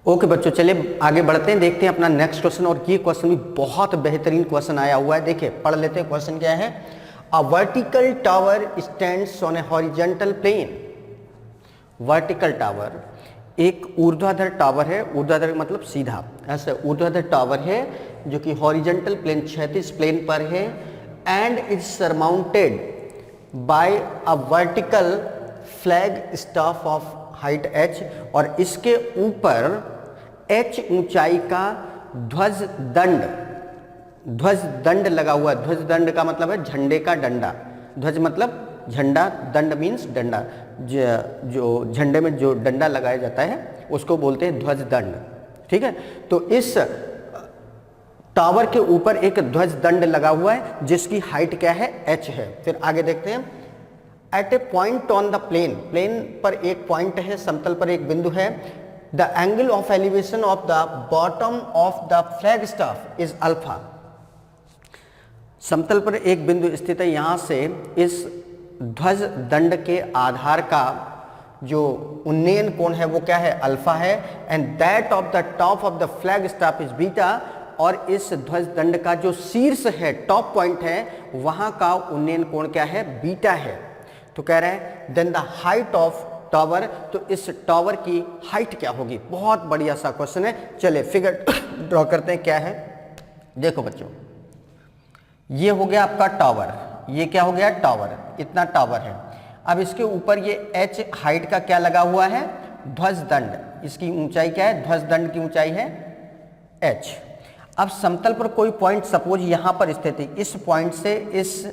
Okay बच्चों, चलिए आगे बढ़ते हैं, देखते हैं अपना नेक्स्ट क्वेश्चन। और ये क्वेश्चन भी बहुत बेहतरीन क्वेश्चन आया हुआ है। देखिए पढ़ लेते हैं क्वेश्चन क्या है। A vertical tower stands on a horizontal plane. Vertical tower एक ऊर्ध्वाधर टावर है, ऊर्ध्वाधर मतलब सीधा, ऐसा ऊर्ध्वाधर टावर है जो कि हॉरिजॉन्टल प्लेन क्षैतिज प्लेन पर है। And is surmounted bye a vertical flag staff of height h, और इसके ऊपर h ऊंचाई का ध्वज दंड लगा हुआ है। ध्वज दंड का मतलब है झंडे का डंडा। ध्वज मतलब झंडा, दंड मीन्स डंडा। जो झंडे में जो डंडा लगाया जाता है उसको बोलते हैं ध्वज दंड। ठीक है, तो इस टावर के ऊपर एक ध्वज दंड लगा हुआ है जिसकी हाइट क्या है, h है। फिर आगे देखते हैं। At a point on the plane, plane पर एक पॉइंट है, समतल पर एक बिंदु है। The angle of elevation of the bottom of the flag staff is alpha. समतल पर एक बिंदु स्थित है, यहां से इस ध्वज दंड के आधार का जो उन्नयन कोण है वो क्या है, अल्फा है। And that of the top of the flag staff is beta, और इस ध्वज दंड का जो शीर्ष है, टॉप पॉइंट है, वहां का उन्नयन कोण क्या है, बीटा है। तो कह रहे हैं then the height of tower, तो इस टावर की हाइट क्या होगी। बहुत बढ़िया सा क्वेश्चन है। चलिए फिगर ड्रॉ करते हैं, क्या है देखो बच्चों। ये हो गया आपका टावर, ये क्या हो गया, टावर, इतना टावर है। अब इसके ऊपर ये h हाइट का क्या लगा हुआ है, ध्वज दंड। इसकी ऊंचाई क्या है, ध्वज दंड की ऊंचाई है h। अब समतल पर कोई पॉइंट सपोज यहां पर स्थित है, इस पॉइंट से इस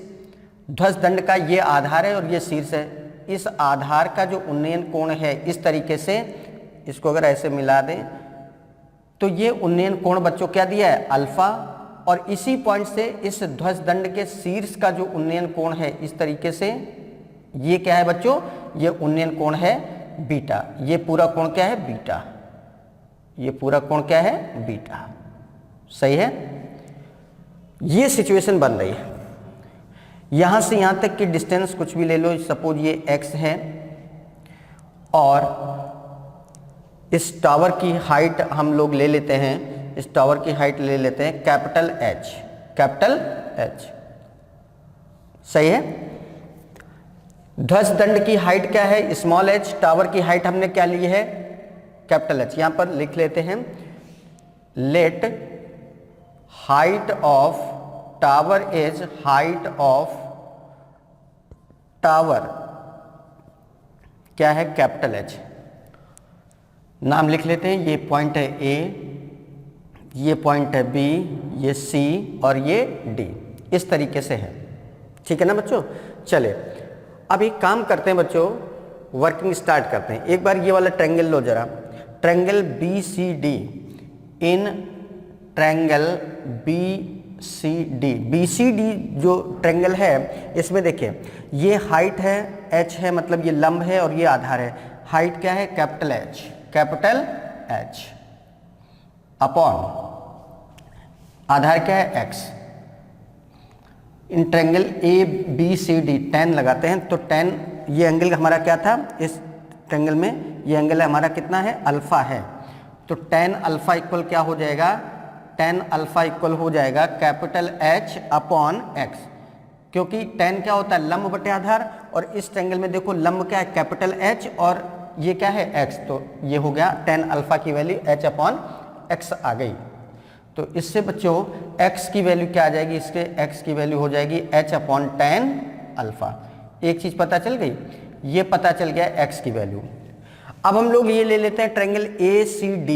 ध्वज दंड का ये आधार है और ये शीर्ष है। इस आधार का जो उन्नयन कोण है, इस तरीके से इसको अगर ऐसे मिला दें तो ये उन्नयन कोण बच्चों क्या दिया है, अल्फा। और इसी पॉइंट से इस ध्वज दंड के शीर्ष का जो उन्नयन कोण है, इस तरीके से ये क्या है बच्चों, ये उन्नयन कोण है बीटा। ये पूरा कोण क्या है, बीटा। ये पूरा कोण क्या है, बीटा। सही है, ये सिचुएशन बन रही है। यहां से यहां तक की डिस्टेंस कुछ भी ले लो, सपोज ये x है, और इस टावर की हाइट हम लोग ले लेते हैं, इस टावर की हाइट ले लेते हैं कैपिटल H, कैपिटल H। सही है। ध्वज दंड की हाइट क्या है, स्मॉल h। टावर की हाइट हमने क्या ली है, कैपिटल H। यहां पर लिख लेते हैं let height of tower is, height of tower क्या है, कैपिटल H। नाम लिख लेते हैं, ये पॉइंट है A, ये पॉइंट है B, ये C और ये D। इस तरीके से है, ठीक है ना बच्चों। चले अब एक काम करते हैं बच्चों, वर्किंग स्टार्ट करते हैं। एक बार ये वाला ट्रायंगल लो जरा, triangle BCD। In triangle BCD, BCD जो ट्रायंगल है इसमें देखिए ये हाइट है, h है, मतलब ये लंब है और ये आधार है। हाइट क्या है, capital H, capital H, upon आधार क्या है, x। In triangle ABCD tan लगाते हैं, तो tan ये एंगल हमारा क्या था, इस ट्रायंगल में ये एंगल हमारा कितना है, अल्फा है। तो tan अल्फा इक्वल क्या हो जाएगा, tan अल्फा इक्वल हो जाएगा कैपिटल H अपॉन x। क्योंकि tan क्या होता है, लंब बटे आधार, और इस ट्रायंगल में देखो लंब क्या है, कैपिटल H, और ये क्या है, x। तो ये हो गया tan अल्फा की वैल्यू H अपॉन x आ गई। तो इससे बच्चों x की वैल्यू क्या आ जाएगी, इसके x की वैल्यू हो जाएगी H अपॉन tan अल्फा। एक चीज पता चल गई, ये पता चल गया x की वैल्यू। अब हम लोग ये ले लेते हैं triangle ACD।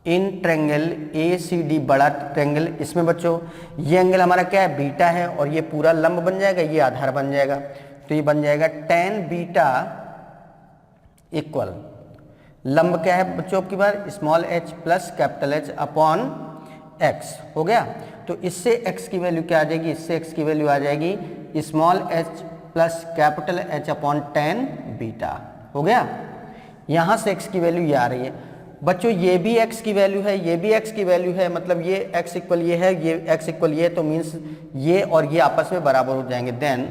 In triangle ACD बड़ा ट्रायंगल, इसमें बच्चों ये एंगल हमारा क्या है, बीटा है, और ये पूरा लंब बन जाएगा, ये आधार बन जाएगा। तो ये बन जाएगा tan बीटा इक्वल लंब क्या है बच्चों की बार, small h plus capital H upon x। हो गया। तो इससे x की वैल्यू क्या आ जाएगी, इससे x की वैल्यू आ जाएगी small h plus capital H upon tan beta. हो गया। यहां से x की वैल्यू ये आ रही है बच्चों, ये भी x की वैल्यू है, ये भी x की वैल्यू है, मतलब ये x इक्वल ये है, ये x इक्वल ये, तो मीन्स ये और ये आपस में बराबर हो जाएंगे। Then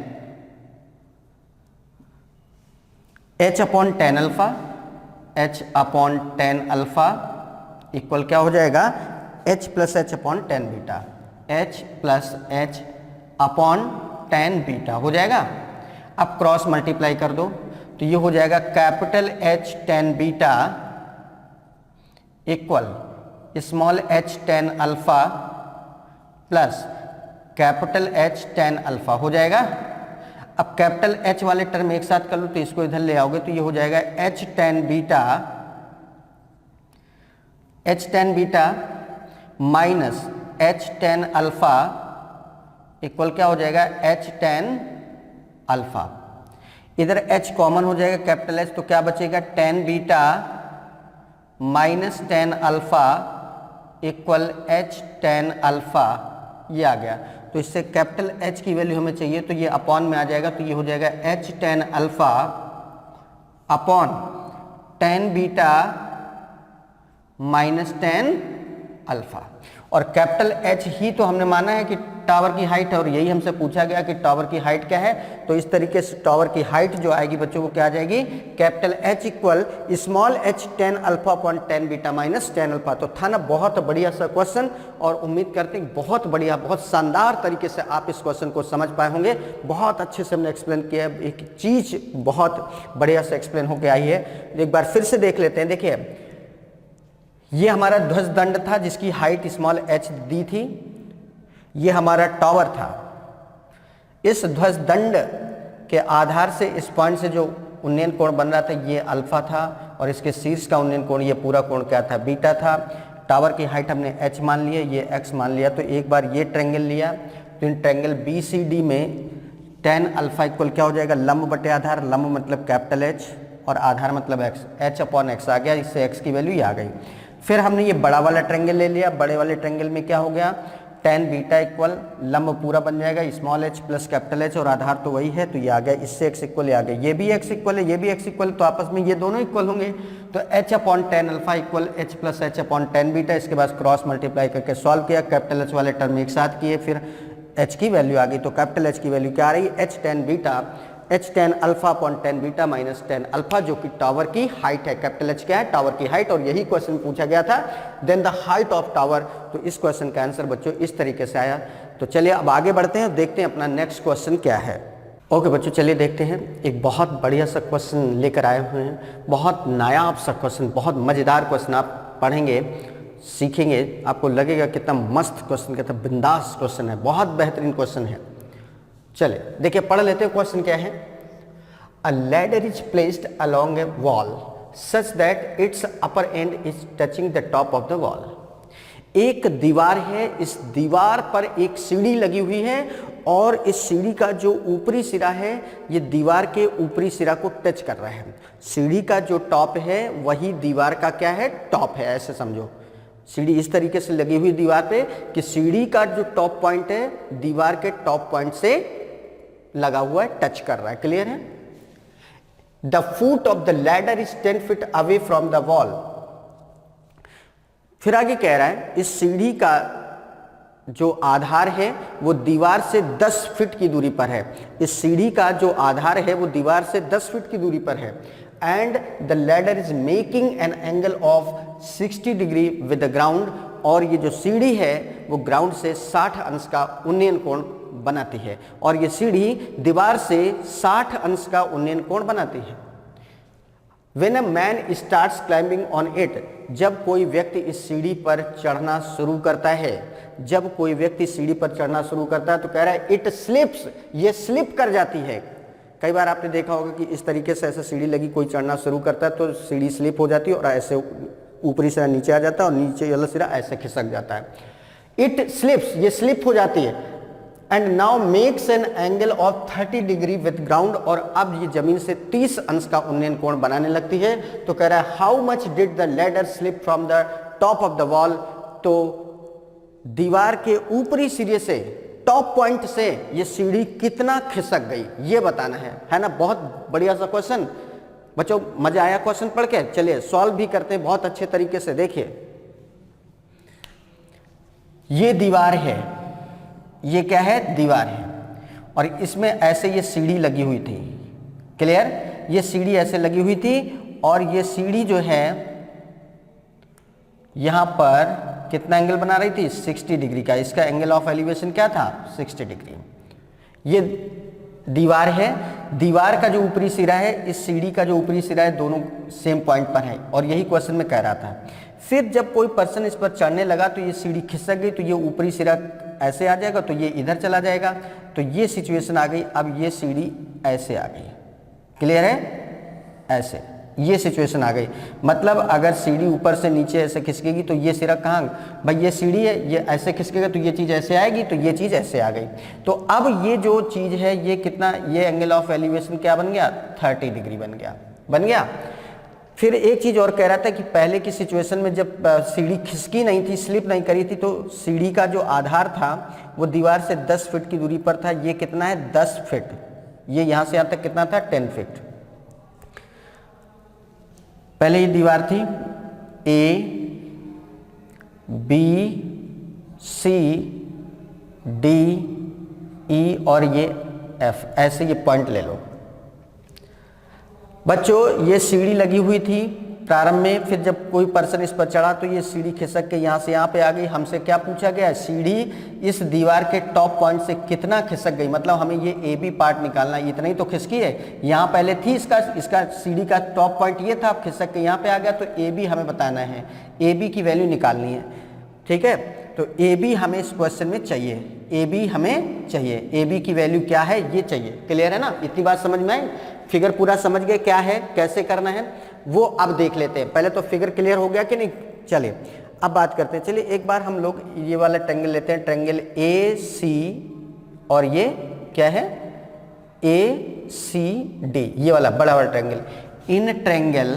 h upon tan alpha h upon tan alpha equal क्या हो जाएगा, h plus H upon tan beta, h plus H upon tan beta हो जाएगा। अब क्रॉस मल्टीप्लाई कर दो तो ये हो जाएगा capital H tan beta equal small h tan alpha plus capital H tan alpha हो जाएगा। अब कैपिटल H वाले टर्म एक साथ कर लो तो इसको इधर ले आओगे तो ये हो जाएगा H tan beta minus H ten alpha equal क्या हो जाएगा, H टेन अल्फा। इधर H कॉमन हो जाएगा कैपिटल H, तो क्या बचेगा, tan beta minus ten alpha equal H tan alpha, ये आ गया। तो इससे कैपिटल H की वैल्यू हमें चाहिए तो ये अपॉन में आ जाएगा, तो ये हो जाएगा H tan alpha upon tan beta minus tan alpha. और कैपिटल H ही तो हमने माना है कि टावर की हाइट है, और यही हमसे पूछा गया कि टावर की हाइट क्या है। तो इस तरीके से टावर की हाइट जो आएगी बच्चों वो क्या आ जाएगी, capital H equal small h tan alpha upon tan beta minus tan alpha. तो था ना बहुत बढ़िया सा क्वेश्चन, और उम्मीद करते हैं बहुत बढ़िया, बहुत शानदार तरीके से आप इस क्वेश्चन को समझ पाए होंगे। बहुत अच्छे से हमने एक्सप्लेन किया, एक चीज बहुत बढ़िया से एक्सप्लेन होकर आई है। एक बार फिर से देख लेते हैं। देखिए ये हमारा ध्वज दंड था जिसकी हाइट स्मॉल h दी थी, ये हमारा टावर था। इस ध्वज दंड के आधार से इस पॉइंट से जो उन्नयन कोण बन रहा था ये अल्फा था, और इसके शीर्ष का उन्नयन कोण, ये पूरा कोण क्या था, बीटा था। टावर की हाइट हमने h मान लिया, ये x मान लिया। तो एक बार ये ट्रायंगल लिया तो इन ट्रायंगल BCD में टेन अल्फा इक्वल क्या हो जाएगा, लंब बटे आधार, लंब मतलब कैपिटल H और आधार मतलब x, h अपॉन x आ गया, इससे x की वैल्यू ये आ गई। फिर हमने ये बड़ा वाला ट्रायंगल ले लिया, बड़े वाले ट्रायंगल में क्या हो गया, टेन बीटा इक्वल लंब पूरा बन जाएगा small h plus capital H, और आधार तो वही है तो ये आ गया, इससे x इक्वल आ गया, ये भी x इक्वल है, ये भी x इक्वल, तो आपस में ये दोनों इक्वल होंगे। तो h upon tan alpha equal h plus h upon tan beta. इसके बाद क्रॉस मल्टीप्लाई करके सॉल्व किया, कैपिटल H वाले टर्म एक साथ किए, फिर h की वैल्यू आ गई। तो कैपिटल H की वैल्यू क्या आ रही है, h ten beta h tan alpha upon tan beta minus tan alpha, जो कि टावर की हाइट है। कैपिटल H क्या है, टावर की हाइट, और यही क्वेश्चन पूछा गया था, then the height of tower. तो इस क्वेश्चन का आंसर बच्चों इस तरीके से आया। तो चलिए अब आगे बढ़ते हैं, देखते हैं अपना नेक्स्ट क्वेश्चन क्या है। ओके बच्चों, चलिए देखते हैं। एक बहुत बढ़िया सा क्वेश्चन लेकर आए हुए हैं, बहुत नायाब सा क्वेश्चन, बहुत मजेदार क्वेश्चन। आप पढ़ेंगे, सीखेंगे, आपको लगेगा कितना मस्त क्वेश्चन, कितना बिंदास क्वेश्चन है, बहुत बेहतरीन क्वेश्चन है। चलिए देखिए, पढ़ लेते हैं क्वेश्चन क्या है। A ladder is placed along a wall such that its upper end is touching the top of the wall. एक दीवार है, इस दीवार पर एक सीढ़ी लगी हुई है, और इस सीढ़ी का जो ऊपरी सिरा है ये दीवार के ऊपरी सिरा को टच कर रहा है। सीढ़ी का जो टॉप है वही दीवार का क्या है, टॉप है, ऐसे समझो। सीढ़ी इस तरीके से लगी हुई दीवार पे कि सीढ़ी का जो टॉप पॉइंट है दीवार के टॉप पॉइंट से लगा हुआ है, टच कर रहा है। क्लियर है। The foot of the ladder is 10 feet away from the wall. फिर आगे कह रहा है इस सीढ़ी का जो आधार है वो दीवार से 10 फीट की दूरी पर है। इस सीढ़ी का जो आधार है वो दीवार से 10 फीट की दूरी पर है। And the ladder is making an angle of 60 degree with the ground. और ये जो सीढ़ी है वो ग्राउंड से 60 अंश का उन्नयन कोण बनाती है, और ये सीढ़ी दीवार से 60 अंश का उन्नयन कोण बनाती है। When a man starts climbing on it, जब कोई व्यक्ति इस सीढ़ी पर चढ़ना शुरू करता है, जब कोई व्यक्ति सीढ़ी पर चढ़ना शुरू करता है तो कह रहा है इट स्लिप्स, ये स्लिप कर जाती है। कई बार आपने देखा होगा कि इस तरीके से ऐसे सीढ़ी लगी कोई चढ़ना शुरू करता है तो सीढ़ी स्लिप हो जाती है, और ऐसे ऊपरी सिरा नीचे आ जाता है, और नीचे वाला सिरा ऐसे खिसक जाता है। इट स्लिप्स, ये स्लिप हो जाती है। And now makes an angle of 30 degree with ground. और अब ये जमीन से 30 अंश का उन्नयन कोण बनाने लगती है। तो कह रहा है how much did the ladder slip from the top of the wall. तो दीवार के ऊपरी सिरे से, टॉप पॉइंट से ये सीढ़ी कितना खिसक गई, ये बताना है ना। बहुत बढ़िया सा क्वेश्चन बच्चों, मजा आया क्वेश्चन पढ़ के। चलिए सॉल्व भी करते हैं बहुत अच्छे तरीके से। देखिए ये दीवार है, ये क्या है, दीवार है, और इसमें ऐसे ये सीढ़ी लगी हुई थी। क्लियर, ये सीढ़ी ऐसे लगी हुई थी, और ये सीढ़ी जो है यहां पर कितना एंगल बना रही थी, 60 डिग्री का। इसका एंगल ऑफ एलिवेशन क्या था, 60 डिग्री। ये दीवार है, दीवार का जो ऊपरी सिरा है, इस सीढ़ी का जो ऊपरी सिरा है, दोनों सेम पॉइंट पर है, और यही क्वेश्चन में कह रहा था। फिर जब कोई पर्सन इस पर चढ़ने लगा तो ये सीढ़ी खिसक गई, तो ये ऊपरी सिरा ऐसे आ जाएगा, तो ये इधर चला जाएगा, तो ये सिचुएशन आ गई। अब ये सीढ़ी ऐसे आ गई, क्लियर है, ऐसे ये सिचुएशन आ गई। मतलब अगर सीढ़ी ऊपर से नीचे ऐसे खिसकेगी तो ये सिरा कहाँ, भाई ये सीढ़ी है, ये ऐसे खिसकेगा तो ये चीज़ ऐसे आएगी, तो ये चीज़ ऐसे आ गई। तो अब ये जो चीज़ है ये कितना, ये एंगल ऑफ एलिवेशन क्या बन गया, 30 डिग्री बन गया। फिर एक चीज़ और कह रहा था कि पहले की सिचुएशन में जब सीढ़ी खिसकी नहीं थी, स्लिप नहीं करी थी, तो सीढ़ी का जो आधार था वो दीवार से 10 फीट की दूरी पर था। ये कितना है, 10 फीट। ये यहाँ से यहाँ तक कितना था, 10 फीट। पहले ये दीवार थी A, B, C, D, E और ये F, ऐसे ये पॉइंट ले लो। बच्चों ये सीढ़ी लगी हुई थी प्रारंभ में, फिर जब कोई पर्सन इस पर चढ़ा तो ये सीढ़ी खिसक के यहाँ से यहाँ पे आ गई। हमसे क्या पूछा गया, सीढ़ी इस दीवार के टॉप पॉइंट से कितना खिसक गई, मतलब हमें ये ए बी पार्ट निकालना है। इतना ही तो खिसकी है, यहाँ पहले थी इसका सीढ़ी का टॉप पॉइंट ये था, अब खिसक के यहाँ पे आ गया, तो ए बी हमें बताना है, ए बी की वैल्यू निकालनी है, ठीक है। तो ए बी हमें इस क्वेश्चन में चाहिए, ए बी हमें चाहिए, ए बी की वैल्यू क्या है ये चाहिए, क्लियर है ना। इतनी बात समझ में आई, फिगर पूरा समझ गए क्या है, कैसे करना है, वो अब देख लेते हैं। पहले तो फिगर क्लियर हो गया कि नहीं, चलिए अब बात करते हैं। चलिए एक बार हम लोग ये वाला ट्रायंगल लेते हैं, ट्रायंगल ए सी, और ये क्या है, ए सी डी, ये वाला बड़ा वाला triangle. In triangle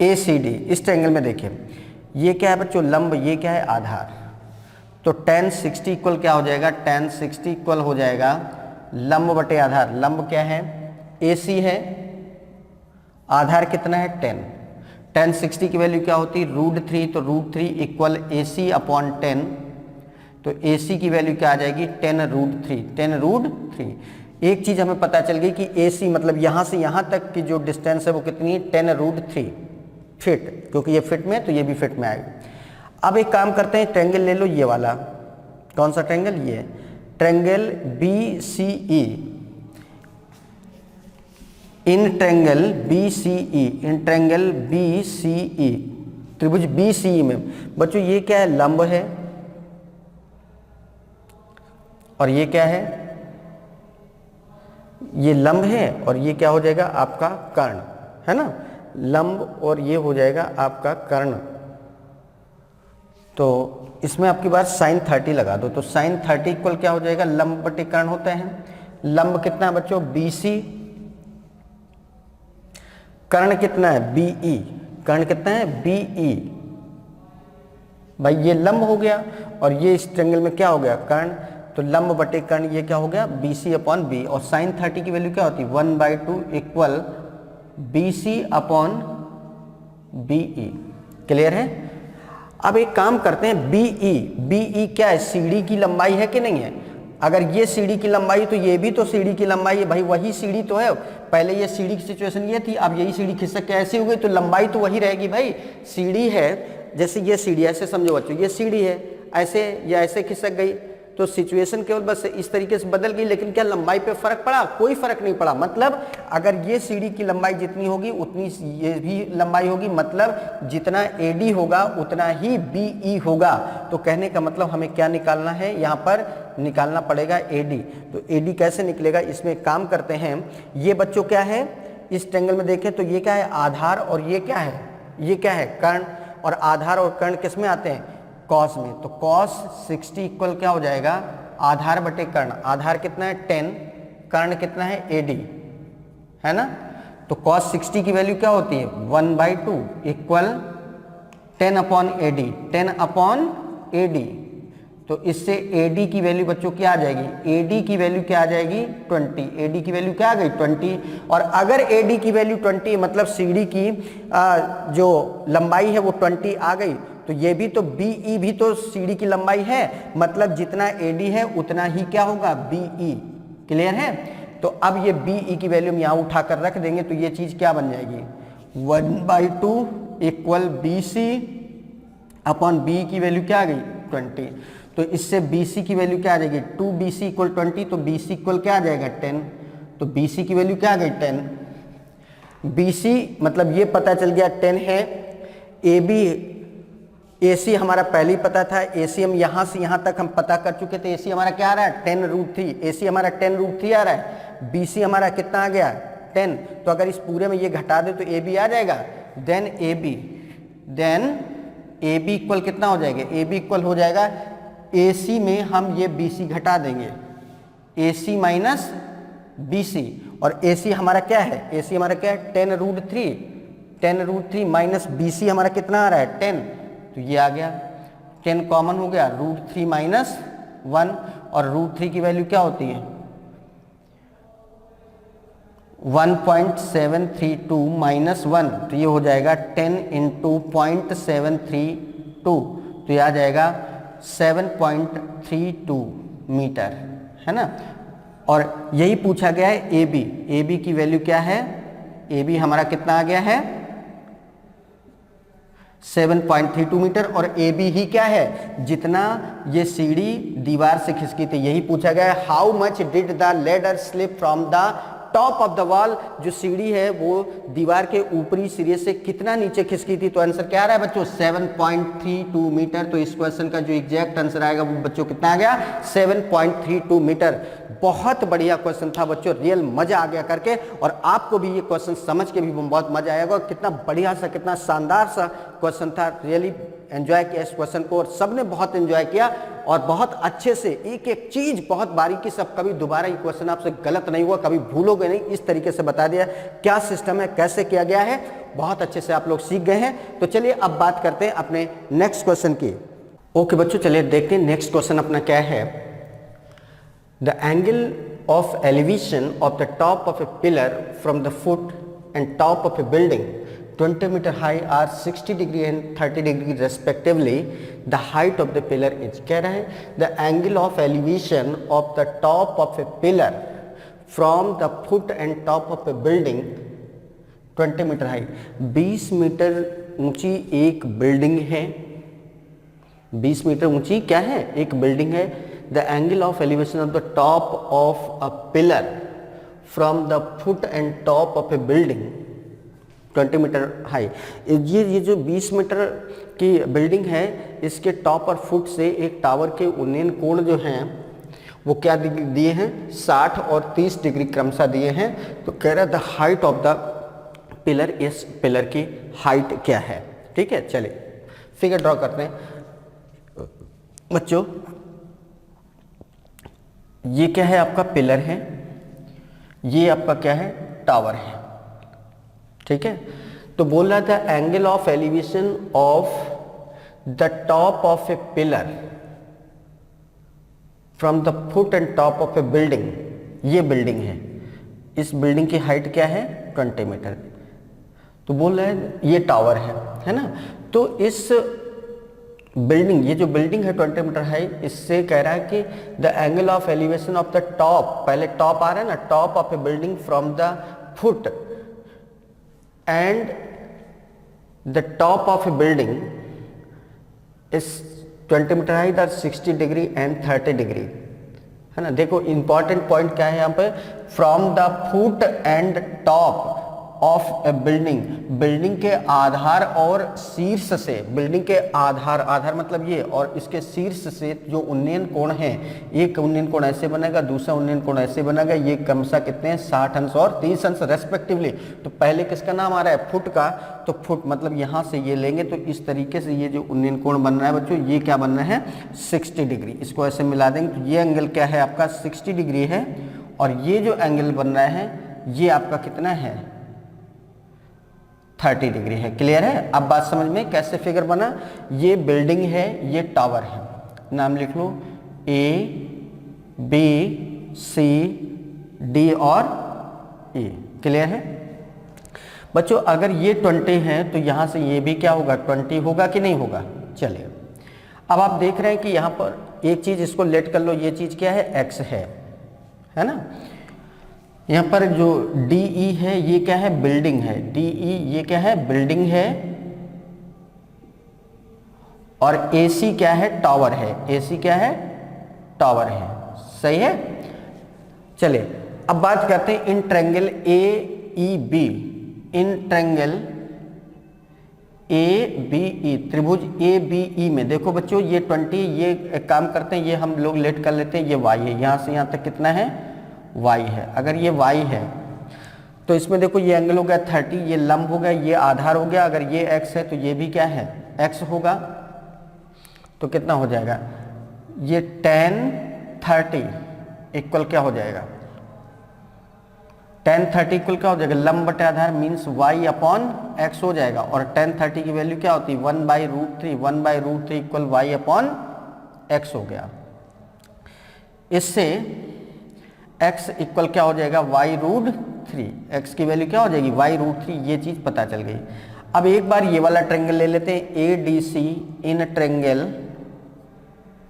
A C D, इस ट्रायंगल में देखिए ये क्या है बच्चों, लंब, ये क्या है, आधार। तो tan 60 इक्वल क्या हो जाएगा, tan 60 इक्वल हो जाएगा लंब बटे आधार। लंब क्या है, AC है, आधार कितना है 10। tan 60 की वैल्यू क्या होती है, √3, तो √3 इक्वल AC अपॉन 10, तो AC की वैल्यू क्या आ जाएगी, 10√3, 10√3। एक चीज हमें पता चल गई कि AC मतलब यहां से यहां तक की जो डिस्टेंस है वो कितनी है, 10√3 फिट, क्योंकि ये फिट में है तो ये भी फिट में आएगा। अब एक काम करते हैं, ट्रायंगल ले लो ये वाला, कौन सा ट्रायंगल, ये triangle BCE। In triangle BCE, in triangle BCE, त्रिभुज BCE में बच्चों ये क्या है, लंब है, और ये क्या है, ये लंब है, और ये क्या हो जाएगा आपका कर्ण, है ना, लंब, और ये हो जाएगा आपका कर्ण। तो इसमें आपकी बात sin 30 लगा दो, तो sin 30 इक्वल क्या हो जाएगा, लंब बटे कर्ण होता है। लंब कितना है बच्चों, BC, कर्ण कितना है, BE, कर्ण कितना है, BE। भाई ये लंब हो गया, और ये इस ट्रायंगल में क्या हो गया, कर्ण, तो लंब बटे कर्ण ये क्या हो गया, BC अपॉन B, और sin 30 की वैल्यू क्या होती है, 1/2 equal BC upon BE, clear है। अब एक काम करते हैं, BE क्या है, सीढ़ी की लंबाई है कि नहीं है। अगर ये सीढ़ी की लंबाई तो ये भी तो सीढ़ी की लंबाई है, भाई वही सीढ़ी तो है। पहले ये सीढ़ी की सिचुएशन ये थी, अब यही सीढ़ी खिसक के ऐसी हो गई, तो लंबाई तो वही रहेगी भाई। सीढ़ी है, जैसे ये सीढ़ी, ऐसे समझो बच्चों, ये सीढ़ी है, ऐसे या ऐसे खिसक गई, तो सिचुएशन केवल बस इस तरीके से बदल गई, लेकिन क्या लंबाई पे फर्क पड़ा, कोई फर्क नहीं पड़ा। मतलब अगर ये सीढ़ी की लंबाई जितनी होगी उतनी ये भी लंबाई होगी, मतलब जितना AD होगा उतना ही BE होगा। तो कहने का मतलब हमें क्या निकालना है, यहाँ पर निकालना पड़ेगा AD। तो AD कैसे निकलेगा, इसमें काम करते हैं। ये बच्चों क्या है, इस ट्रायंगल में देखें तो ये क्या है, आधार, और ये क्या है, ये क्या है, कर्ण। और आधार और कर्ण किस में आते हैं, कॉस में। तो cos 60 इक्वल क्या हो जाएगा, आधार बटे कर्ण। आधार कितना है 10, कर्ण कितना है AD, है ना। तो cos 60 की वैल्यू क्या होती है, 1/2 equal 10 upon AD, 10 upon AD। तो इससे AD की वैल्यू बच्चों क्या आ जाएगी, AD की वैल्यू क्या आ जाएगी 20, AD की वैल्यू क्या आ गई 20। और अगर AD की वैल्यू 20 मतलब सीढ़ी की जो लंबाई है वो 20 आ गई, तो ये भी तो BE भी तो सीढ़ी की लंबाई है, मतलब जितना AD है उतना ही क्या होगा BE, क्लियर है। तो अब ये बी ई की वैल्यू हम यहाँ उठाकर रख देंगे तो ये चीज क्या बन जाएगी, 1/2 equal B C upon B की वैल्यू क्या आ गई 20। तो इससे बी सी की वैल्यू क्या आ जाएगी 2bc इक्वल 20, तो बी सी इक्वल क्या आ जाएगा 10। तो बी सी की वैल्यू क्या आ गई 10। बी सी मतलब ये पता चल गया 10 है। ए बी ए सी हमारा पहले ही पता था, ए सी हम यहाँ से यहाँ तक हम पता कर चुके थे। ए सी हमारा क्या आ रहा है 10√3, ए सी हमारा 10√3 आ रहा है। बी सी हमारा कितना आ गया 10। तो अगर इस पूरे में ये घटा दे तो ए बी आ जाएगा। देन ए बी इक्वल कितना हो जाएगा, ए बी इक्वल हो जाएगा ए सी में हम ये बी सी घटा देंगे, ए सी माइनस बी सी। और ए सी हमारा क्या है, ए सी हमारा क्या है 10√3 माइनस बी सी हमारा कितना आ रहा है 10। तो ये आ गया 10 कॉमन हो गया, √3 माइनस 1 और √3 की वैल्यू क्या होती है 1.732 माइनस 1। तो ये हो जाएगा 10 इंटू 0.732, तो ये आ जाएगा 7.32 मीटर, है ना। और यही पूछा गया है ए बी की वैल्यू क्या है, ए बी हमारा कितना आ गया है 7.32 मीटर। और ए बी ही क्या है, जितना ये सीढ़ी दीवार से खिसकी थी, यही पूछा गया है। How much did the ladder slip from the top of the wall, जो सीढ़ी है वो दीवार के ऊपरी सिरे से कितना नीचे खिसकी थी। तो आंसर क्या आ रहा है बच्चों 7.32 मीटर। तो इस क्वेश्चन का जो एग्जैक्ट आंसर आएगा वो बच्चों कितना आ गया 7.32 मीटर। बहुत बढ़िया क्वेश्चन था बच्चों, रियल मजा आ गया करके। और आपको भी ये क्वेश्चन समझ के भी बहुत मजा आएगा। कितना बढ़िया सा, कितना शानदार सा क्वेश्चन था। रियली एंजॉय किया इस क्वेश्चन को और सबने बहुत एंजॉय किया और बहुत अच्छे से एक एक चीज बहुत बारीकी से। कभी दोबारा ये क्वेश्चन आपसे गलत नहीं हुआ, कभी भूलोगे नहीं, इस तरीके से बता दिया क्या सिस्टम है, कैसे किया गया है। बहुत अच्छे से आप लोग सीख गए हैं। तो चलिए अब बात करते हैं अपने नेक्स्ट क्वेश्चन की। ओके बच्चों, चलिए देखते हैं नेक्स्ट क्वेश्चन अपना क्या है। The angle of elevation of the top of A pillar from the foot and top of A building 20 meter high are 60 degree and 30 degree respectively. The height of the pillar is, कह रहा है the angle of elevation of the top of a pillar from the foot and top of a building 20 meter high. 20 metre ऊंची एक building है, 20 metre ऊंची क्या है एक बिल्डिंग है। The angle of elevation of the top of a pillar from the foot and top of a building 20 metre high. ये जो 20 मीटर की बिल्डिंग है, इसके टॉप और फुट से एक टावर के उन्नयन कोण जो हैं वो क्या दिए हैं 60 और 30 डिग्री क्रमशः दिए हैं। तो कह रहा है the height of the pillar, इस पिलर की हाइट क्या है। ठीक है, चलिए फिगर ड्रॉ करते हैं बच्चों। ये क्या है आपका पिलर है, ये आपका क्या है टावर है। ठीक है, तो बोल रहा था angle of elevation of the top of A pillar from the foot and top of A building. ये बिल्डिंग है, इस बिल्डिंग की हाइट क्या है 20 मीटर। तो बोल रहा है ये टावर है ना। तो इस बिल्डिंग, ये जो बिल्डिंग है 20 मीटर हाई, इससे कह रहा है कि the angle of elevation of the top, पहले टॉप आ रहा है ना, top of A building from the foot and the top of a building is 20 meter high, that 60 degree and 30 degree, है ना। देखो इंपॉर्टेंट पॉइंट क्या है यहाँ पे, from the foot and top of A building, building के आधार और शीर्ष से, बिल्डिंग के आधार मतलब ये, और इसके शीर्ष से जो उन्नयन कोण है, एक उन्नयन कोण ऐसे बनेगा, दूसरा उन्नयन कोण ऐसे बनेगा। ये क्रमशः कितने हैं 60 अंश और 30 अंश रेस्पेक्टिवली। तो पहले किसका नाम आ रहा है फुट का, तो फुट मतलब यहाँ से ये लेंगे तो इस तरीके से ये जो उन्नयन कोण बन रहा है बच्चों, ये क्या बन रहा है 60 डिग्री। इसको ऐसे मिला देंगे तो ये एंगल क्या है आपका 60 डिग्री है। और ये जो एंगल बन रहा है ये आपका कितना है 30 डिग्री है। क्लियर है। अब बात समझ में कैसे फिगर बना। ये बिल्डिंग है, ये टावर है, नाम लिख लो ए बी सी डी और ई। क्लियर है बच्चों। अगर ये 20 है तो यहां से ये भी क्या होगा 20 होगा कि नहीं होगा। चलिए अब आप देख रहे हैं कि यहां पर एक चीज इसको लेट कर लो, ये चीज क्या है x है ना। यहाँ पर जो DE है ये क्या है, बिल्डिंग है। DE ये क्या है, बिल्डिंग है। और AC क्या है, टावर है। AC क्या है, टावर है। सही है। चलिए अब बात करते हैं in triangle AEB, in triangle ABE, त्रिभुज ABE में देखो बच्चों ये 20, ये एक काम करते हैं, ये हम लोग लेट कर लेते हैं, ये y है, यहां से यहां तक कितना है, y है। अगर ये y है तो इसमें देखो ये एंगल हो गया 30, ये लंब हो गया, ये आधार हो गया। अगर ये x है तो ये भी क्या है, x होगा। तो कितना हो जाएगा, ये tan 30 इक्वल क्या हो जाएगा, tan 30 इक्वल क्या हो जाएगा, लंब बटे आधार मीन्स y अपॉन x हो जाएगा। और tan 30 की वैल्यू क्या होती है, 1/√3, 1/√3 इक्वल y अपॉन x हो गया। इससे x इक्वल क्या हो जाएगा, y√3, x की वैल्यू क्या हो जाएगी, y√3, ये चीज पता चल गई। अब एक बार ये वाला ट्रायंगल ले लेते हैं, ADC, इन ट्रायंगल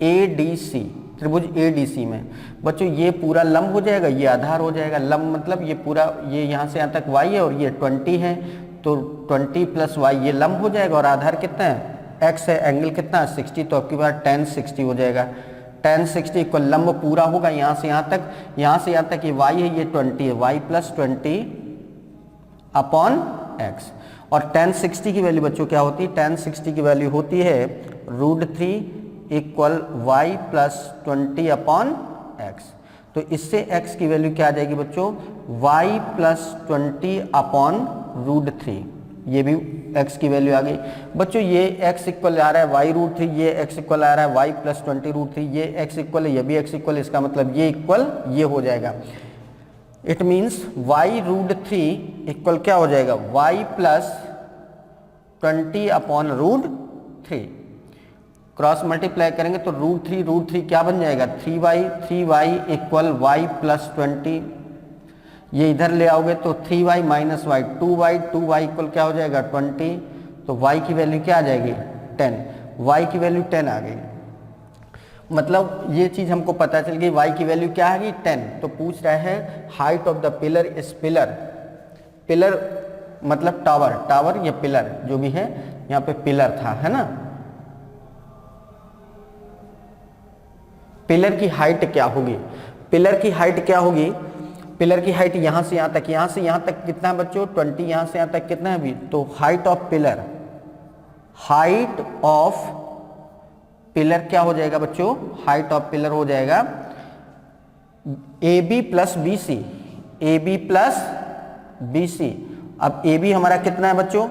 ADC, त्रिभुज ADC में बच्चों ये पूरा लंब हो जाएगा, ये आधार हो जाएगा। लंब मतलब ये पूरा, ये यहाँ से यहाँ तक y है और ये 20 है, तो 20 प्लस y ये लंब हो जाएगा। और आधार कितना है, x है, एंगल कितना है 60, तो आपकी बार tan 60 हो जाएगा। tan 60 इक्वल लंब पूरा होगा यहाँ से यहाँ तक, यहाँ से यहाँ तक ये y है, ये 20 है, y प्लस 20 अपॉन x। और tan 60 की वैल्यू बच्चों क्या होती है, tan 60 की वैल्यू होती है √3 equal y plus 20 upon x। तो इससे x की वैल्यू क्या आ जाएगी बच्चों, y प्लस 20 अपॉन √3, ये भी x की वैल्यू आ गई। बच्चों ये x इक्वल आ रहा है y√3, ये x इक्वल आ रहा है y प्लस 20√3, ये x इक्वल है, ये भी x इक्वल, इसका मतलब ये इक्वल ये हो जाएगा। इट मीन्स y√3 इक्वल क्या हो जाएगा, y plus 20 upon √3। Cross multiply करेंगे तो √3 क्या बन जाएगा, 3y इक्वल y प्लस 20। ये इधर ले आओगे तो 3y minus y, 2y equal क्या हो जाएगा 20। तो y की वैल्यू क्या आ जाएगी 10, y की वैल्यू 10 आ गई। मतलब ये चीज हमको पता चल गई, y की वैल्यू क्या आ गई 10। तो पूछ रहा है height of the pillar is pillar, pillar मतलब टावर, टावर या पिलर जो भी है, यहाँ पे पिलर था, है ना। पिलर की हाइट क्या होगी, पिलर की हाइट क्या होगी, पिलर की हाइट यहां से यहां तक, यहां से यहां तक कितना है बच्चों 20, यहां से यहां तक कितना है अभी, तो height of pillar, height of pillar क्या हो जाएगा बच्चों, हाइट ऑफ पिलर हो जाएगा AB plus BC, AB plus BC। अब AB हमारा कितना है बच्चों,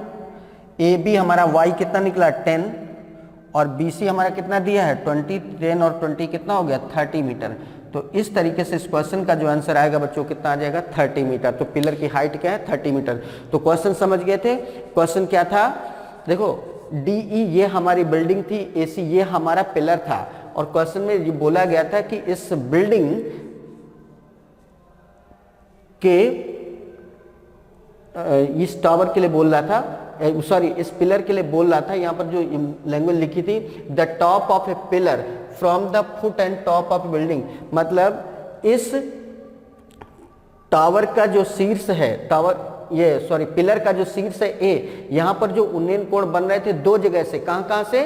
AB हमारा y कितना निकला 10 और BC हमारा कितना दिया है 20, 10 और 20 कितना हो गया 30 मीटर। तो इस तरीके से इस क्वेश्चन का जो आंसर आएगा बच्चों कितना आ जाएगा 30 मीटर। तो पिलर की हाइट क्या है 30 मीटर। तो क्वेश्चन समझ गए थे, क्वेश्चन क्या था, देखो DE ये हमारी बिल्डिंग थी, AC ये हमारा पिलर था। और क्वेश्चन में ये बोला गया था कि इस बिल्डिंग के इस टावर के लिए बोल रहा था, सॉरी इस पिलर के लिए बोल रहा था। यहाँ पर जो लैंग्वेज लिखी थी, the top of A pillar from the foot and top of building, मतलब इस टावर का जो शीर्ष है, टावर ये सॉरी पिलर का जो शीर्ष है ए, यहाँ पर जो उन्नयन कोण बन रहे थे दो जगह से, कहाँ से,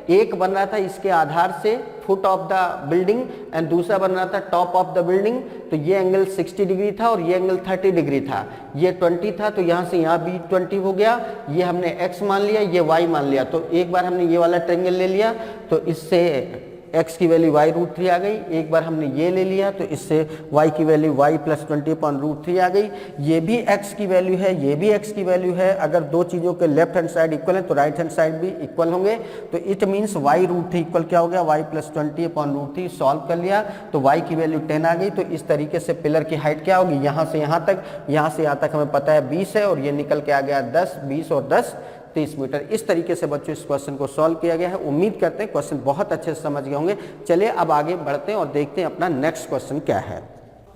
एक बन रहा था इसके आधार से foot of the building and दूसरा बन रहा था टॉप ऑफ द बिल्डिंग। तो ये एंगल 60 डिग्री था और ये एंगल 30 डिग्री था, ये 20 था, तो यहाँ से यहाँ भी 20 हो गया। ये हमने x मान लिया, ये y मान लिया। तो एक बार हमने ये वाला ट्रायंगल ले लिया तो इससे x की वैल्यू y√3 आ गई। एक बार हमने ये ले लिया तो इससे y की वैल्यू y प्लस 20/√3 आ गई। ये भी x की वैल्यू है, ये भी x की वैल्यू है। अगर दो चीज़ों के लेफ्ट हैंड साइड इक्वल है तो राइट हैंड साइड भी इक्वल होंगे। तो इट मीन्स y√3 इक्वल क्या हो गया, y प्लस 20/√3। सॉल्व कर लिया तो y की वैल्यू 10 आ गई। तो इस तरीके से पिलर की हाइट क्या होगी, यहाँ से यहाँ तक, यहाँ से यहाँ तक हमें पता है 20 है और ये निकल के आ गया 10, 20 और 10 30 मीटर। इस तरीके से बच्चों इस क्वेश्चन को सॉल्व किया गया है। उम्मीद करते हैं क्वेश्चन बहुत अच्छे से समझ गए होंगे। चलिए अब आगे बढ़ते हैं और देखते हैं अपना नेक्स्ट क्वेश्चन क्या है।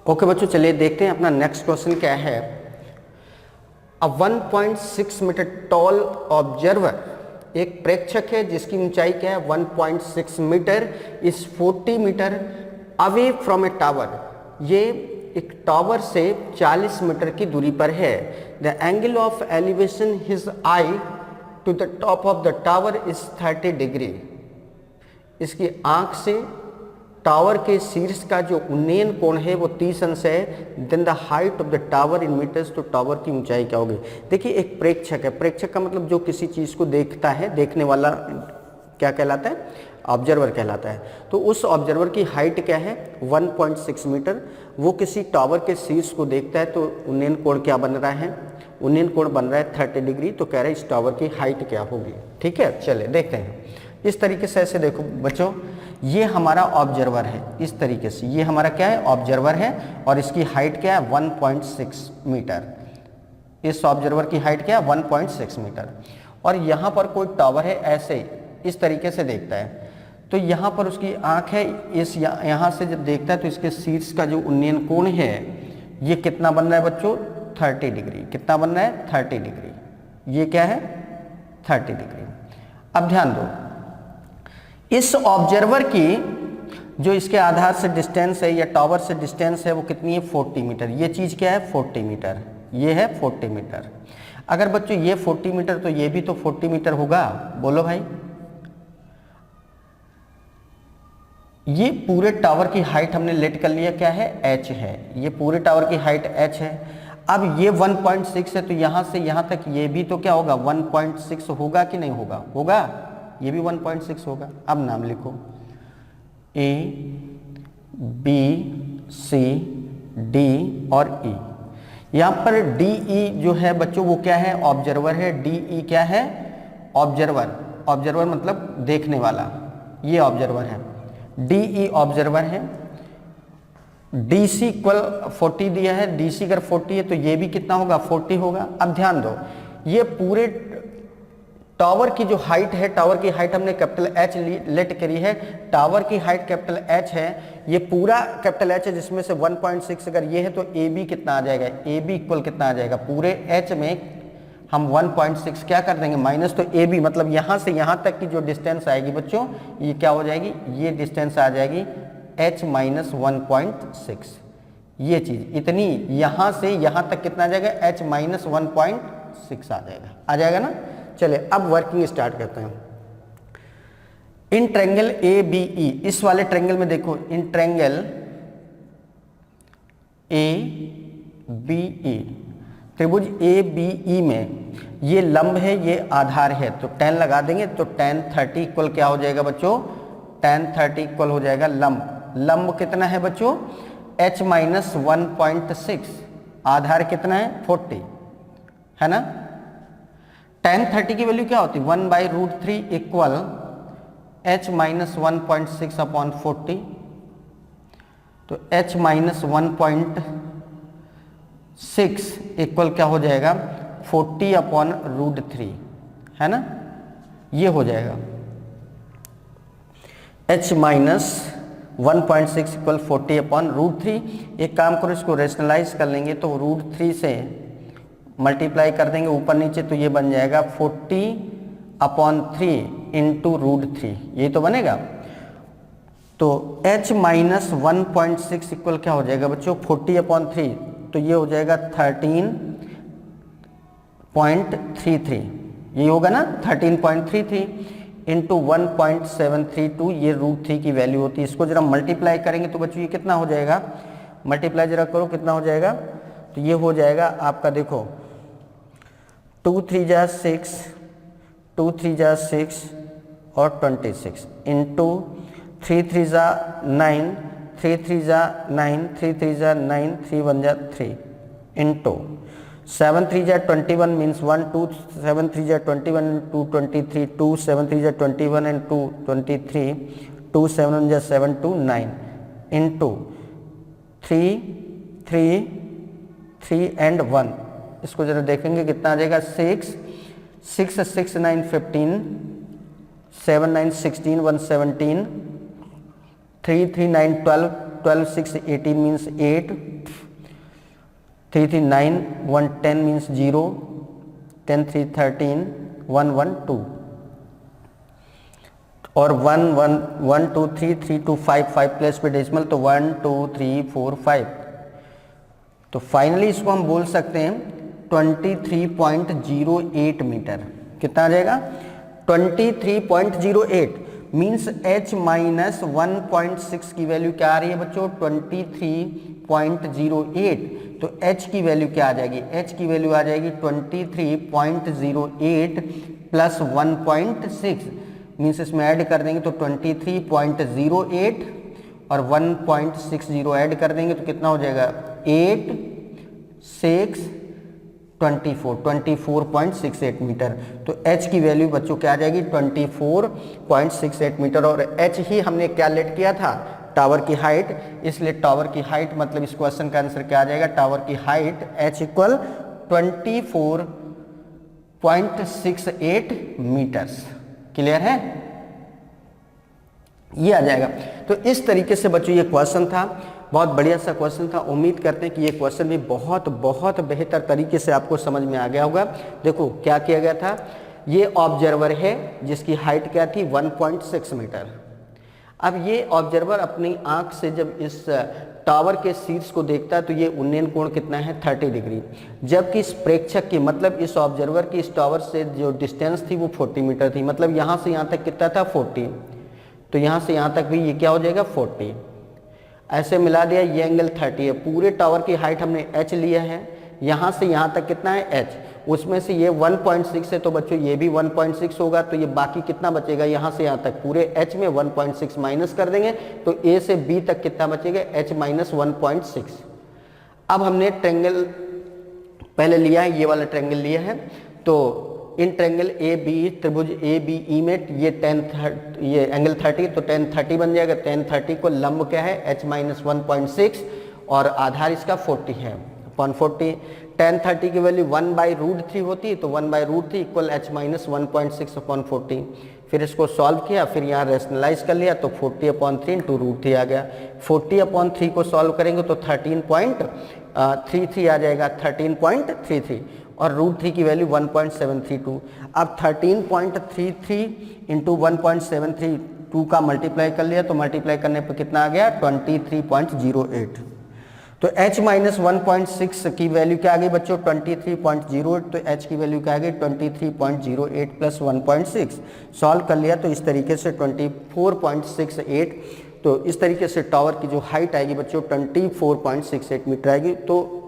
ओके बच्चों, चलिए देखते हैं अपना नेक्स्ट क्वेश्चन क्या है। अ 1.6 मीटर टॉल ऑब्जर्वर, एक प्रेक्षक है जिसकी ऊंचाई क्या है 1.6 metre, is 40 metre away from a tower. ये एक टावर से 40 मीटर की दूरी पर है। The angle of elevation his eye to the top of the tower is 30 degree. इसकी आंख से टावर के शीर्ष का जो उन्नयन कोण है वो 30 अंश है। Then the height of the tower in metres, तो टावर की ऊंचाई क्या होगी। देखिए एक प्रेक्षक है, प्रेक्षक का मतलब जो किसी चीज को देखता है, देखने वाला क्या कहलाता है, ऑब्जर्वर कहलाता है। तो उस ऑब्जर्वर की हाइट क्या है 1.6 मीटर। वो किसी टावर के शीर्ष को देखता है तो उन्नयन कोण क्या बन रहा है, उन्नयन कोण बन रहा है 30 डिग्री। तो कह रहे हैं इस टावर की हाइट क्या होगी। ठीक है, चले देखते हैं। इस तरीके से ऐसे देखो बच्चों, ये हमारा ऑब्जर्वर है, इस तरीके से ये हमारा क्या है ऑब्जर्वर है, और इसकी हाइट क्या है 1.6 मीटर। इस ऑब्जर्वर की हाइट क्या है 1.6 मीटर। और यहाँ पर कोई टावर है, ऐसे इस तरीके से देखता है। तो यहाँ पर उसकी आंख है, इस यहाँ से जब देखता है तो इसके शीर्ष का जो उन्नयन कोण है ये कितना बन रहा है बच्चों 30 डिग्री। कितना बन रहा है 30 डिग्री। ये क्या है 30 डिग्री। अब ध्यान दो, इस ऑब्जर्वर की जो इसके आधार से डिस्टेंस है या टावर से डिस्टेंस है वो कितनी है 40 मीटर। ये चीज क्या है 40 मीटर, ये है 40 मीटर। अगर बच्चों ये 40 मीटर तो ये भी तो 40 मीटर होगा, बोलो भाई। ये पूरे टावर की हाइट हमने लेट कर लिया, क्या है h है। ये पूरे टावर की हाइट h है। अब ये 1.6 है तो यहां से यहां तक ये भी तो क्या होगा 1.6 होगा कि नहीं होगा, होगा, ये भी 1.6 होगा। अब नाम लिखो A, B, C, D और E। यहाँ पर DE जो है बच्चों वो क्या है ऑब्जर्वर है। DE क्या है ऑब्जर्वर, ऑब्जर्वर मतलब देखने वाला, ये ऑब्जर्वर है। DE ऑब्जर्वर है। DC इक्वल 40 दिया है, DC अगर 40 है तो ये भी कितना होगा 40 होगा। अब ध्यान दो, ये पूरे टावर की जो हाइट है, टावर की हाइट हमने कैपिटल H लेट करी है। टावर की हाइट कैपिटल H है, ये पूरा कैपिटल H है जिसमें से 1.6 अगर ये है तो AB कितना आ जाएगा, AB इक्वल कितना आ जाएगा, पूरे H में हम 1.6 क्या कर देंगे माइनस, तो AB मतलब यहाँ से यहाँ तक की जो डिस्टेंस आएगी बच्चों ये क्या हो जाएगी, ये डिस्टेंस आ जाएगी H माइनस 1.6। ये चीज इतनी यहाँ से यहाँ तक कितना आ जाएगा H माइनस 1.6 आ जाएगा ना। चले अब वर्किंग स्टार्ट करते हैं। इन ट्रायंगल ABE, इस वाले ट्रायंगल में देखो, इन ट्रायंगल ABE, त्रिभुज ABE में ये लंब है ये आधार है, तो tan लगा देंगे तो tan 30 इक्वल क्या हो जाएगा बच्चों, tan 30 इक्वल हो जाएगा लंब। लंब कितना है बच्चों H माइनस 1.6, आधार कितना है 40 है ना। tan 30 की वैल्यू क्या होती है 1/√3 इक्वल H माइनस 1.6 अपॉन 40। तो H माइनस 1.6 इक्वल क्या हो जाएगा 40 अपॉन √3 है ना, ये हो जाएगा H माइनस 1.6 इक्वल 40 अपॉन √3। एक काम करो इसको रेशनलाइज कर लेंगे तो √3 से मल्टीप्लाई कर देंगे ऊपर नीचे तो ये बन जाएगा 40 अपॉन 3 इंटू √3, ये तो बनेगा। तो H माइनस 1.6 इक्वल क्या हो जाएगा बच्चों 40 अपॉन 3, तो ये हो जाएगा 13.33, ये होगा ना 13.33 इंटू 1.732, ये √3 की वैल्यू होती है। इसको जरा मल्टीप्लाई करेंगे तो बच्चों ये कितना हो जाएगा, मल्टीप्लाई जरा करो कितना हो जाएगा, तो ये हो जाएगा आपका देखो 2 3 जा 6, 2 3 जा 6 और 26 इंटू 3 3 जा 9, 3 3 जा 9, 3 3 जा 9, 3 1 जा 3 इंटू 7 3 जा 21 मीन्स 1 2, 7 3 जा 21 2 23 2, 7 3 जा 21 एंड 2 23, 2 7 1 जा 7 2 9 इंटू 3 3 3 एंड 1। इसको जरा देखेंगे कितना आ जाएगा 6 6 6 9 15, 7 9 16, 1 17, 3 3 9 12, 12 6 18 means 8, 3 3 9, 1 10 means 0, 10 3 13, 1 1 2 और 1 1 1 2 3 3 2 5 5 प्लेस पे डेसिमल तो 1 2 3 4 5। तो फाइनली इसको हम बोल सकते हैं 23.08 मीटर। कितना आ जाएगा? 23.08 मीन्स h माइनस 1.6 की वैल्यू क्या आ रही है बच्चों? 23.08। तो h की वैल्यू क्या आ जाएगी? h की वैल्यू आ जाएगी 23.08 प्लस 1.6 मीन्स इसमें ऐड कर देंगे तो 23.08 और 1.60 ऐड कर देंगे तो कितना हो जाएगा? 8 6 24.68 मीटर। तो h की वैल्यू बच्चों क्या आ जाएगी? 24.68 मीटर। और h ही हमने क्या लेट किया था? टावर की हाइट। इसलिए टावर की हाइट मतलब इस क्वेश्चन का आंसर क्या आ जाएगा? टावर की height h equal 24.68 metres. Clear है? ये आ जाएगा। तो इस तरीके से बच्चों ये क्वेश्चन था, बहुत बढ़िया सा क्वेश्चन था। उम्मीद करते हैं कि ये क्वेश्चन भी बहुत बहुत बेहतर तरीके से आपको समझ में आ गया होगा। देखो क्या किया गया था, ये ऑब्जर्वर है जिसकी हाइट क्या थी? 1.6 मीटर। अब ये ऑब्जर्वर अपनी आंख से जब इस टावर के शीर्ष को देखता है तो ये उन्नयन कोण कितना है? 30 डिग्री। जबकि इस प्रेक्षक की मतलब इस ऑब्जर्वर की इस टावर से जो डिस्टेंस थी वो 40 मीटर थी। मतलब यहाँ से यहाँ तक कितना था? 40। तो यहाँ से यहाँ तक भी ये क्या हो जाएगा? 40। ऐसे मिला दिया, ये एंगल 30 है। पूरे टावर की हाइट हमने h लिया है, यहाँ से यहाँ तक कितना है? h। उसमें से ये 1.6 है तो बच्चों ये भी 1.6 होगा। तो ये बाकी कितना बचेगा? यहाँ से यहाँ तक पूरे h में 1.6 माइनस कर देंगे तो a से b तक कितना बचेगा? h minus 1.6। अब हमने ट्रेंगल पहले लिया है, ये वाला ट्रेंगल लिया है। तो इन ट्रेंगल ए बी, त्रिभुज ए बी ई में ये ये एंगल 30, तो tan 30 बन जाएगा। tan 30 को लंब क्या है? h माइनस 1.6 और आधार इसका 40 है अपॉन 40। tan 30 की वैल्यू 1/√3 होती है तो 1/√3 इक्वल h माइनस 1.6 अपॉन 40। फिर इसको सॉल्व किया, फिर यहाँ रेशनलाइज कर लिया तो 40/3 इंटू √3 आ गया। 40/3 को सॉल्व करेंगे तो 13.33 आ जाएगा, 13.33 और √3 की वैल्यू 1.732। अब 13.33 इंटू 1.732 का मल्टीप्लाई कर लिया तो मल्टीप्लाई करने पर कितना आ गया? 23.08। तो h माइनस 1.6 की वैल्यू क्या आ गई बच्चों? 23.08। तो h की वैल्यू क्या आ गई? 23.08 प्लस 1.6। सॉल्व कर लिया तो इस तरीके से 24.68। तो इस तरीके से टावर की जो हाइट आएगी बच्चों 24.68 मीटर आएगी। तो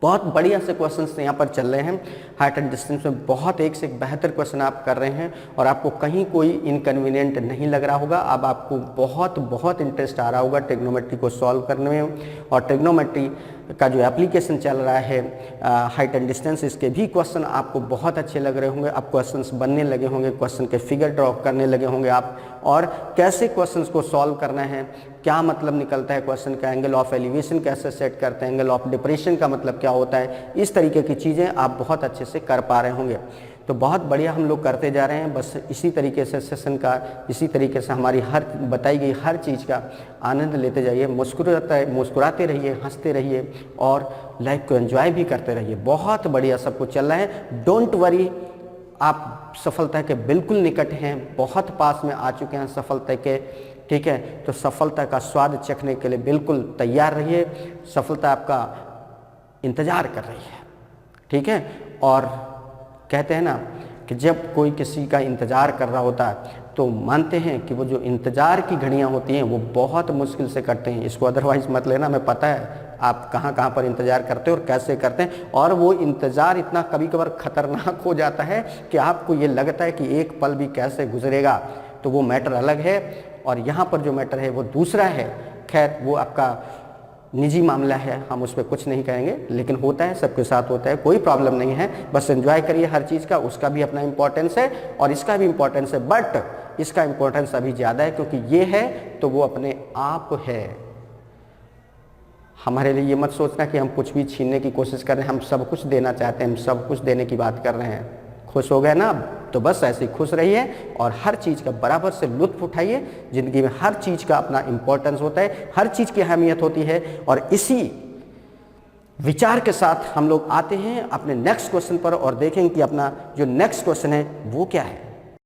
बहुत बढ़िया से क्वेश्चंस यहाँ पर चल रहे हैं। हाइट एंड डिस्टेंस में बहुत एक से एक बेहतर क्वेश्चन आप कर रहे हैं और आपको कहीं कोई इनकन्वीनियंट नहीं लग रहा होगा। अब आपको बहुत बहुत इंटरेस्ट आ रहा होगा ट्रिग्नोमेट्री को सॉल्व करने में। और ट्रिग्नोमेट्री का जो एप्लीकेशन चल रहा है हाइट एंड डिस्टेंस, इसके भी क्वेश्चन आपको बहुत अच्छे लग रहे होंगे। अब क्वेश्चंस बनने लगे होंगे, क्वेश्चन के फिगर ड्रॉ करने लगे होंगे आप, और कैसे क्वेश्चंस को सॉल्व करना है, क्या मतलब निकलता है क्वेश्चन का, एंगल ऑफ एलिवेशन कैसे सेट करते हैं, एंगल ऑफ डिप्रेशन का मतलब क्या होता है, इस तरीके की चीज़ें आप बहुत अच्छे से कर पा रहे होंगे। तो बहुत बढ़िया हम लोग करते जा रहे हैं। बस इसी तरीके से सेशन का, इसी तरीके से हमारी हर बताई गई हर चीज़ का आनंद लेते जाइए, मुस्कुराते रहिए, हंसते रहिए और लाइफ को एंजॉय भी करते रहिए। बहुत बढ़िया सब कुछ चल रहा है। डोंट वरी, आप सफलता के बिल्कुल निकट हैं, बहुत पास में आ चुके हैं सफलता के। ठीक है, तो सफलता का स्वाद चखने के लिए बिल्कुल तैयार रहिए। सफलता आपका इंतज़ार कर रही है। ठीक है, और कहते हैं ना कि जब कोई किसी का इंतज़ार कर रहा होता है तो मानते हैं कि वो जो इंतज़ार की घड़ियां होती हैं वो बहुत मुश्किल से करते हैं। इसको अदरवाइज़ मत लेना, मैं पता है आप कहाँ कहाँ पर इंतज़ार करते हैं और कैसे करते हैं। और वो इंतज़ार इतना कभी कभार ख़तरनाक हो जाता है कि आपको ये लगता है कि एक पल भी कैसे गुजरेगा। तो वो मैटर अलग है और यहाँ पर जो मैटर है वो दूसरा है। खैर वो आपका निजी मामला है, हम उस पर कुछ नहीं कहेंगे, लेकिन होता है, सबके साथ होता है, कोई प्रॉब्लम नहीं है। बस एंजॉय करिए हर चीज़ का, उसका भी अपना इम्पोर्टेंस है और इसका भी इम्पोर्टेंस है, बट इसका इम्पोर्टेंस अभी ज़्यादा है क्योंकि ये है तो वो अपने आप है। हमारे लिए ये मत सोचना कि हम कुछ भी छीनने की कोशिश कर रहे हैं, हम सब कुछ देना चाहते हैं, हम सब कुछ देने की बात कर रहे हैं। खुश हो गए ना? तो बस ऐसे ही खुश रहिए और हर चीज़ का बराबर से लुत्फ उठाइए। ज़िंदगी में हर चीज़ का अपना इम्पोर्टेंस होता है, हर चीज़ की अहमियत होती है। और इसी विचार के साथ हम लोग आते हैं अपने नेक्स्ट क्वेश्चन पर और देखेंगे कि अपना जो नेक्स्ट क्वेश्चन है वो क्या है।